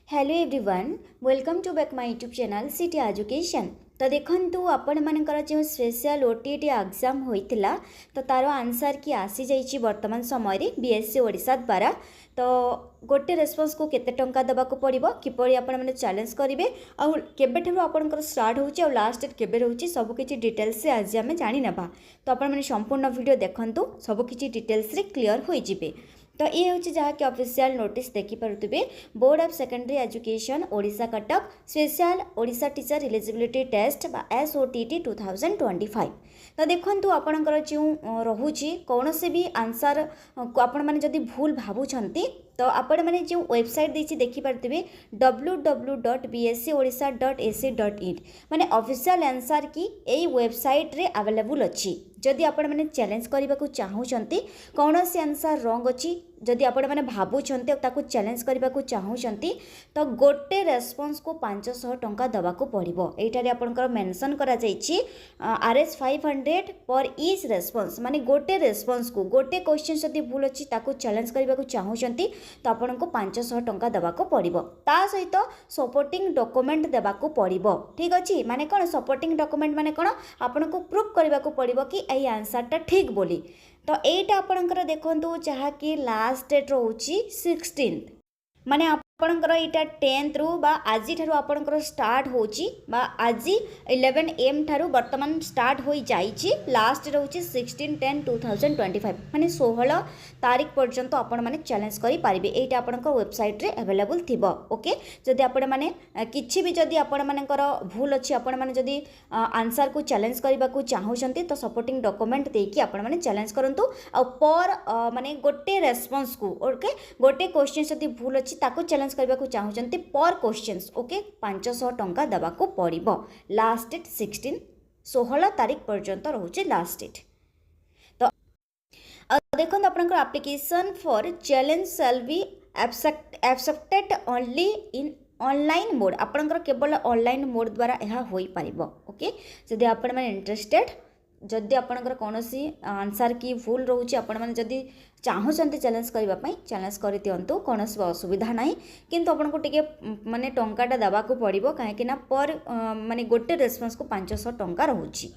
Hello everyone welcome to back my YouTube channel City Education. तो देखंतु आपण मानकर जो स्पेशल ओटीटी एग्जाम होइतिला तो तार आंसर की आसी जाइछि वर्तमान समय रे बीएससी ओडिशा द्वारा। तो गोटे रेस्पॉन्स को केते टंका दबा को पड़िबो किपरि आपण माने चैलेंज करिवे आ केबे ठरो आपनकर स्टार्ट होउछि आ लास्ट डेट केबे रहउछि सब किछि डिटेल्स से आज आमे जानि नेबा। तो आपण माने संपूर्ण वीडियो देखंतु सब किछि डिटेल्स रे क्लियर होई जिवे। तो ये हूँ जहाँकि ऑफिशियल नोटिस देखिपे board of secondary education Odisha Cuttack special Odisha teacher eligibility test बा SOTT 2025। तो देखंतु आपणकर जो रोचे कौन से भी आंसर आपण मैंने जदि भूल भावुंट तो आपण मैंने जो वेबसाइट देछि देखिपे www.bscodisha.ac.in माने ऑफिशियल आंसर की यही वेबसाइट रे अवेलेबल अच्छी। जदि आपण मैंने चैलेंज करने को चाहूँगी कौन से आंसर रॉन्ग अच्छी जदि आपण मैंने भावुंट ताकू चैलेंज करने को चाहूँगी तो गोटे रेस्पॉन्स को 500 टंका दवा को पड़ो। यहीटारे आपंकर मेंशन करा जाइछि RS 500 पर ईच रेस्पॉन्स माने गोटे रेस्पॉन्स को गोटे क्वेश्चन जदि भूल अच्छी ताकू चैलेंज करने को चाहूँगी तो आपन को 500 टंका देवा को पड़ो। ता सहित सपोर्टिंग डॉक्यूमेंट देवा को पड़ो। ठीक अच्छे माने कौन सपोर्टिंग डॉक्यूमेंट माने कौन आपन को प्रूफ करने को पड़ो कि यही आंसरटा ठीक बोली। तो यहीटा आपणकर देखंतु जहाँकि लास्ट डेट रोची 16 माने आपणकर यहाँ 10th रु बा आज ठारू आपणकर स्टार्ट होची बा आज 11 AM ठारू वर्तमान स्टार्ट हो जाइछि। लास्ट रोची 16/10/2025 माने 16 तारीख पर्यंत आपण माने चैलेंज करि पारिबे। एटा आपणकर वेबसाइट रे अवेलेबल थिबो। ओके जदि आपण माने किछि भी जदि आपण मानकर भूल अछि आपण माने जदि आंसर को चैलेंज करबा को चाहउछंती तो सपोर्टिंग डॉक्यूमेंट देकी आपण माने चैलेंज करंतु आ पर माने गोटे रेस्पॉन्स को ओके गोटे क्वेश्चन जदि भूल अछि ताको चैलेंज करबा को चाहउछंती पर क्वेश्चंस ओके 500 टंका देबा को पड़िबो। लास्ट डेट 16 तारीख पर्यंत रहउछि लास्ट डेट। तो देखो आपनकर application for challenge shall be accepted only in online mode आपनकर केवल ऑनलाइन मोड द्वारा यह होई पारिबो। ओके जदि आपण माने इंटरेस्टेड जदि आपनकर कौनसी आंसर की भूल रोचे आपण माने जदि चाहूँगी चैलेंज करने चैलेंज कर दिंतु कौन असुविधा ना किंतु आपन को टिके माने टंकाटा देवा को पड़ो कहीं पर माने गोटे रेस्पॉन्स को 500 टंका रोचे।